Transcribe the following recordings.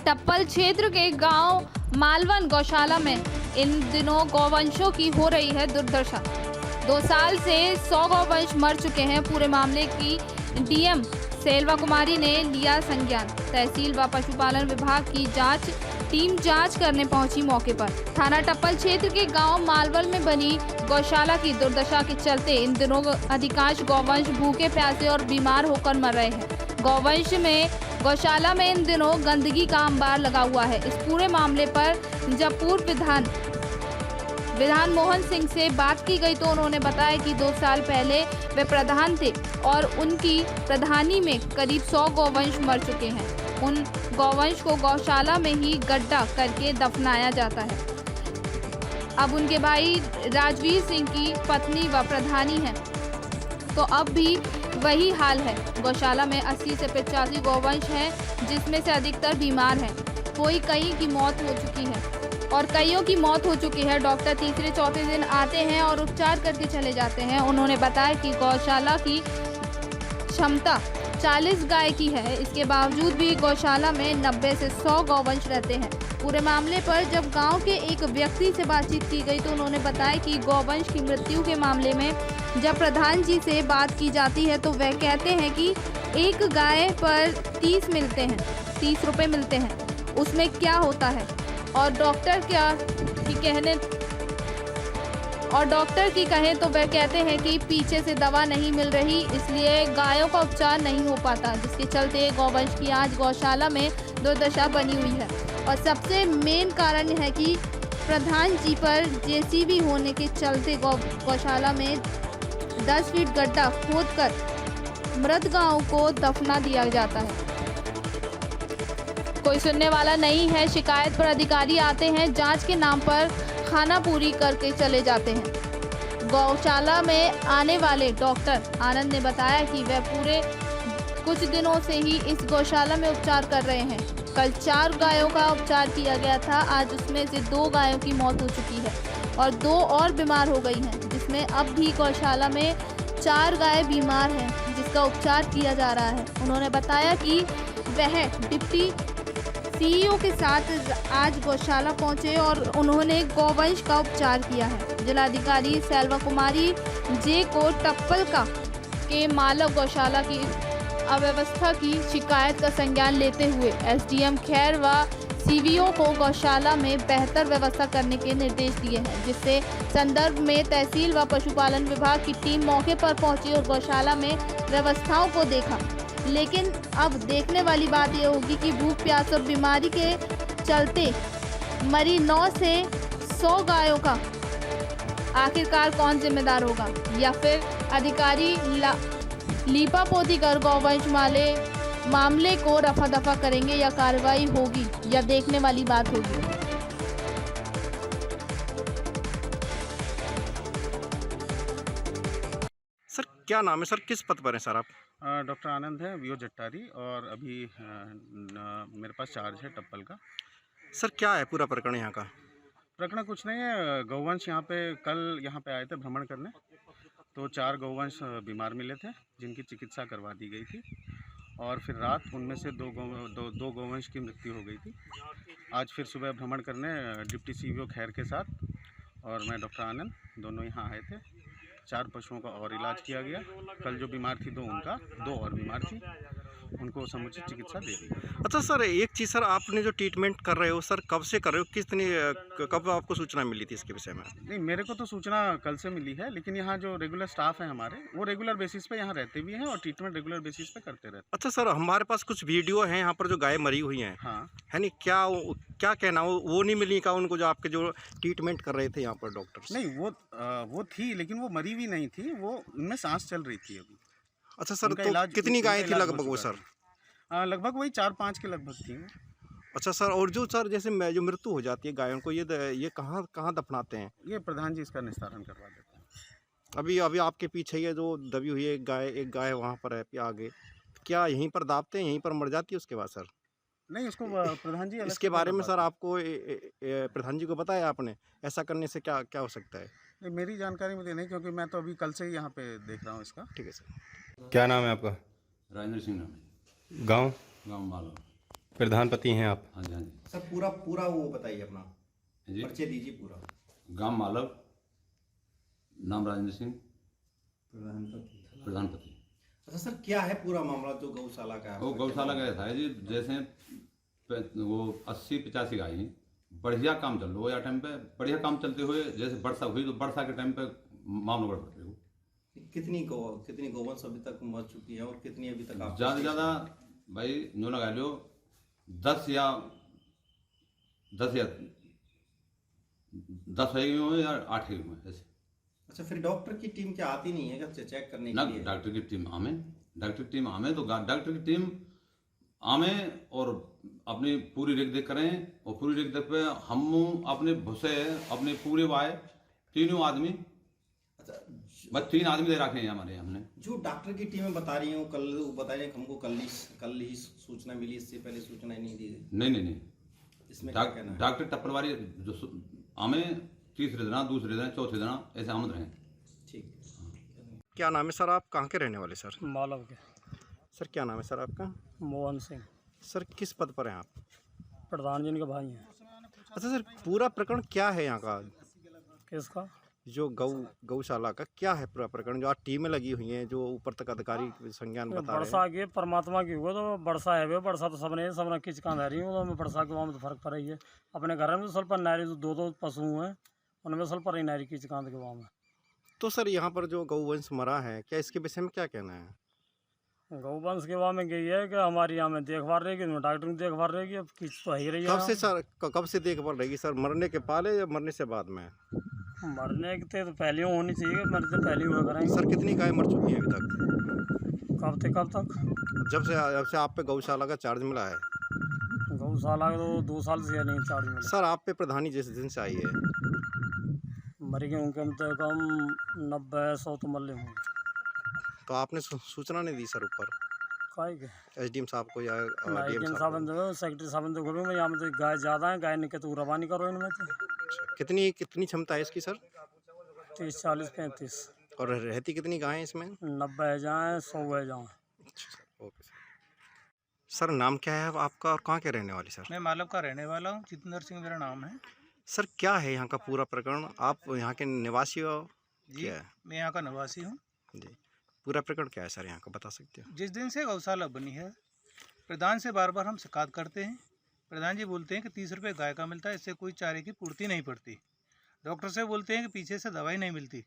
टप्पल क्षेत्र के गांव मालवन गौशाला में इन दिनों गौवंशों की हो रही है दुर्दशा। 2 साल से 100 गौवंश मर चुके हैं। पूरे मामले की डीएम सेल्वा कुमारी ने लिया संज्ञान। तहसील व पशुपालन विभाग की जांच टीम जांच करने पहुंची मौके पर। थाना टप्पल क्षेत्र के गांव मालवन में बनी गौशाला की दुर्दशा के चलते इन दिनों अधिकांश गौवंश भूखे प्यासे और बीमार होकर मर रहे हैं। गौशाला में इन दिनों गंदगी का अंबार लगा हुआ है। इस पूरे मामले पर जब पूर्व विधान मोहन सिंह से बात की गई तो उन्होंने बताया कि 2 साल पहले वे प्रधान थे और उनकी प्रधानी में करीब 100 गौवंश मर चुके हैं। उन गौवंश को गौशाला में ही गड्ढा करके दफनाया जाता है। अब उनके भाई राजवीर सिंह की पत्नी व प्रधानी है, तो अब भी वही हाल है। गौशाला में 80 से 85 गौवंश हैं, जिसमें से अधिकतर बीमार हैं। कई की मौत हो चुकी है और कईयों की मौत हो चुकी है। डॉक्टर तीसरे चौथे दिन आते हैं और उपचार करके चले जाते हैं। उन्होंने बताया कि गौशाला की क्षमता 40 गाय की है। इसके बावजूद भी गौशाला में 90 से 100 गौवंश रहते हैं। पूरे मामले पर जब गांव के एक व्यक्ति से बातचीत की गई तो उन्होंने बताया कि गौवंश की मृत्यु के मामले में जब प्रधान जी से बात की जाती है तो वह कहते हैं कि एक गाय पर 30 रुपए मिलते हैं, उसमें क्या होता है। और डॉक्टर की कहें तो वह कहते हैं कि पीछे से दवा नहीं मिल रही, इसलिए गायों का उपचार नहीं हो पाता, जिसके चलते गौवंश की आज गौशाला में दुर्दशा बनी हुई है। और सबसे मेन कारण है कि प्रधान जी पर जेसीबी होने के चलते गौशाला में 10 फीट गड्ढा खोदकर मृत गायों को दफना दिया जाता है। कोई सुनने वाला नहीं है। शिकायत पर अधिकारी आते हैं, जांच के नाम पर खानापूरी करके चले जाते हैं। गौशाला में आने वाले डॉक्टर आनंद ने बताया कि वह पूरे कुछ दिनों से ही इस गौशाला में उपचार कर रहे हैं। कल 4 गायों का उपचार किया गया था। आज उसमें से 2 गायों की मौत हो चुकी है और 2 और बीमार हो गई हैं, जिसमें अब भी गौशाला में 4 गाय बीमार हैं, जिसका उपचार किया जा रहा है। उन्होंने बताया कि वह डिप्टी सीईओ के साथ आज गौशाला पहुंचे और उन्होंने गौवंश का उपचार किया है। जिलाधिकारी सेल्वा कुमारी जे को टप्पल के मालव गौशाला की अव्यवस्था की शिकायत का संज्ञान लेते हुए एसडीएम खैर व सीवीओ को गौशाला में बेहतर व्यवस्था करने के निर्देश दिए हैं, जिससे संदर्भ में तहसील व पशुपालन विभाग की टीम मौके पर पहुंची और गौशाला में व्यवस्थाओं को देखा। लेकिन अब देखने वाली बात यह होगी कि भूख प्यास और बीमारी के चलते मरी 9 से 100 गायों का आखिरकार कौन जिम्मेदार होगा, या फिर अधिकारी लीपापोती कर गौवंश मामले को रफा दफा करेंगे, या कार्रवाई होगी, या देखने वाली बात होगी। सर क्या नाम है सर, किस पद पर हैं सर आप? डॉक्टर आनंद है, वीओ जट्टारी, और अभी मेरे पास चार्ज है टप्पल का। सर क्या है पूरा प्रकरण यहाँ का? प्रकरण कुछ नहीं है। गौवंश कल यहाँ पे आए थे भ्रमण करने, तो 4 गौवंश बीमार मिले थे, जिनकी चिकित्सा करवा दी गई थी, और फिर रात उनमें से 2 गौवंश की मृत्यु हो गई थी। आज फिर सुबह भ्रमण करने डिप्टी सीईओ खैर के साथ और मैं डॉक्टर आनंद दोनों यहाँ आए थे। 4 पशुओं का और इलाज किया गया। कल जो बीमार थी 2 और बीमार थी, उनको समुचित चिकित्सा दे दी। अच्छा सर, एक चीज़ सर, आपने जो ट्रीटमेंट कर रहे हो सर, कब से कर रहे हो? कब आपको सूचना मिली थी इसके विषय में? नहीं, मेरे को तो सूचना कल से मिली है, लेकिन यहाँ जो रेगुलर स्टाफ है हमारे, वो रेगुलर बेसिस पे यहाँ रहते भी हैं और ट्रीटमेंट रेगुलर बेसिस पे करते रहते हैं। अच्छा सर, हमारे पास कुछ वीडियो है यहाँ पर जो गाय मरी हुई हैं। हाँ, है नहीं, क्या कहना वो नहीं मिली का उनको, जो आपके जो ट्रीटमेंट कर रहे थे यहाँ पर डॉक्टर? नहीं, वो थी, लेकिन वो मरी भी नहीं थी, वो उनमें सांस चल रही थी अभी। अच्छा सर, तो कितनी गायें थी लगभग वो सर? लगभग वही 4-5 के लगभग थी। अच्छा सर, और जो सर जैसे जो मृत्यु हो जाती है गायों को, ये कहाँ दफनाते हैं? ये प्रधान जी इसका निस्तारण करवा देते हैं। अभी आपके पीछे ये जो दबी हुई है एक गाय वहाँ पर है आगे, क्या यहीं पर दाबते हैं, यहीं पर मर जाती है उसके बाद सर? नहीं, उसको प्रधान जी इसके बारे में सर आपको प्रधान जी को बताया आपने, ऐसा करने से क्या हो सकता है? नहीं, मेरी जानकारी में नहीं, क्योंकि मैं तो अभी कल से ही यहाँ पे देख रहा हूँ इसका। ठीक है सर। क्या नाम है आपका? राजेंद्र सिंह नाम है। गांव? गाँव मालवा। प्रधानपति हैं आप? हाँ जी, हाँ जी। सर पूरा पूरा वो बताइए अपना, जी, परिचय दीजिए पूरा। गांव मालव, नाम राजेंद्र सिंह, प्रधानपति। अच्छा सर, क्या है पूरा मामला जो गौशाला का है? वो गौशाला का ऐसा है जी, जैसे वो 80-85 गाय हैं, बढ़िया काम चल रहा है टाइम पे, बढ़िया काम चलते हुए जैसे वर्षा हुई तो वर्षा के टाइम पे मामला बढ़ रहे हो। कितनी गौवंश अभी तक मर चुकी है और कितनी अभी तक आप? ज़्यादा ज़्यादा भाई नो लगा लो 10 या 10 हुए या 8 हुए ऐसे। अच्छा, फिर डॉक्टर की टीम क्या आती नहीं है क्या चेक करने ना के लिए? डॉक्टर की टीम आमे तो डॉक्टर की टीम आमे और अपनी पूरी रेख देख करें, और पूरी रेख देख पे हम अपने भूसे अपने पूरे वाय तीनों आदमी, अच्छा, बस 3 आदमी दे रखे हैं हमारे। हमने जो डॉक्टर की टीमें बता रही हूँ, कल बता रही है हमको कल ही सूचना मिली, इससे पहले सूचना नहीं दी गई। नहीं इसमें क्या कहना है? डॉक्टर टप्परवारी जो आमे तीसरे दिन, दूसरे दिन, चौथे दिन ऐसे आमद रहे। ठीक। क्या नाम है सर, आप कहाँ के रहने वाले सर? मालव के। सर क्या नाम है सर आपका? मोहन सिंह। सर किस पद पर हैं आप? प्रधान जी के भाई हैं। अच्छा सर, पूरा प्रकरण क्या है यहाँ का? किसका? जो गौशाला का क्या है पूरा प्रकरण, जो आज टीमें लगी हुई हैं, जो ऊपर तक अधिकारी संज्ञान बता रहे हैं? वर्षा की परमात्मा की हुआ तो वर्षा है वे, वर्षा तो सबने किचकान रही है, तो वर्षा के वहाँ में तो फर्क पड़ा ही है। अपने घर में तो स्वल्प नारी तो 2 पशु हैं, उनमें स्वल्प रही नारी किचकान के वहाँ में। तो सर यहाँ पर जो गौवंश मरा है, क्या इसके विषय में क्या कहना है? गौवंश के वहाँ में यही है कि हमारी यहाँ में देखभाल रहेगी, डॉक्टर की देखभाल रहेगी, अब किच तो ही रही है। कब से सर, कब से देखभाल रहेगी सर? मरने के पहले या मरने से बाद में? मरने के तो पहले होनी चाहिए, मरने से पहले हुआ करेंगे। सर कितनी गाय मर चुकी है अभी तक? कब तक? जब से आप पे गौशाला का चार्ज मिला है? गौशाला तो 2 साल से नहीं चार्ज मिला। सर आप पे प्रधानी जिस दिन से आई है, मरी गए उनके कम से कम 90-100 तो मरले होंगे। तो आपने सूचना नहीं दी सर ऊपर काय के एसडीएम साहब को या नाइकिन डीएम साहब साबन दो, सेक्रेटरी साबन दो, मैं यहाँ में तो गाय ज़्यादा है, गाय निकल तो रवानी करो इनमें तो। को? कितनी क्षमता है इसकी सर? 30, 40, 35। और रहती कितनी गाय हैं इसमें? 90 है जाएँ, 100 है जाएँ। ओके सर, नाम क्या है आपका और कहाँ के रहने वाले सर? मैं मालव का रहने वाला हूँ, जितेंद्र सिंह मेरा नाम है। सर क्या है यहाँ का पूरा प्रकरण? आप यहाँ के निवासी हो? जी, क्या है? मैं यहाँ का निवासी हूँ। जी, पूरा प्रकरण क्या है सर यहाँ का, बता सकते हो? जिस दिन से गौशाला बनी है, प्रधान से बार बार हम शिकायत करते हैं। प्रधान जी बोलते हैं कि 30 रुपये गाय का मिलता है, इससे कोई चारे की पूर्ति नहीं पड़ती। डॉक्टर से बोलते हैं कि पीछे से दवाई नहीं मिलती।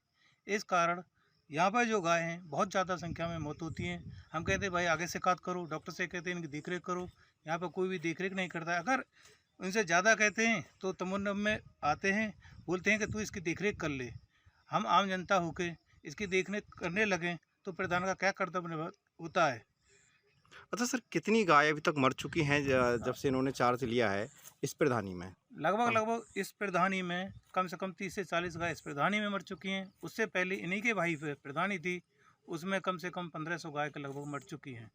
इस कारण यहाँ पर जो गाय हैं बहुत ज़्यादा संख्या में मौत होती हैं। हम कहते हैं भाई आगे शिकायत करो, डॉक्टर से कहते हैं इनकी देखरेख करो, यहाँ पर कोई भी देखरेख नहीं करता है। अगर उनसे ज़्यादा कहते हैं तो तमुन्नब में आते हैं, बोलते हैं कि तू इसकी देखरेख कर ले। हम आम जनता होके इसकी देखरेख करने लगें तो प्रधान का क्या कर्तव्य होता है। अच्छा सर, कितनी गाय अभी तक मर चुकी हैं जब से इन्होंने चार्ज लिया है इस प्रधानी में? लगभग इस प्रधानी में कम से कम 30 से 40 गाय इस प्रधानी में मर चुकी हैं। उससे पहले इन्हीं के भाई पे प्रधानी थी, उसमें कम से कम 1500 गाय के लगभग मर चुकी हैं,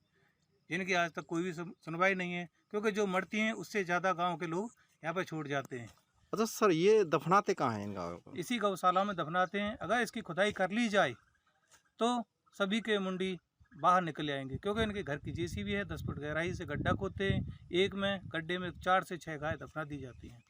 जिनकी आज तक कोई भी सुनवाई नहीं है, क्योंकि जो मरती हैं उससे ज़्यादा गाँव के लोग यहाँ पर छोड़ जाते हैं। अच्छा सर, ये दफनाते कहाँ हैं इन गायों को? इसी गौशाला में दफनाते हैं। अगर इसकी खुदाई कर ली जाए तो सभी के मुंडी बाहर निकल आएंगे, क्योंकि इनके घर की जेसीबी है, 10 फुट गहराई से गड्ढा खोदते हैं, एक में गड्ढे में 4 से 6 गाय दफना दी जाती हैं।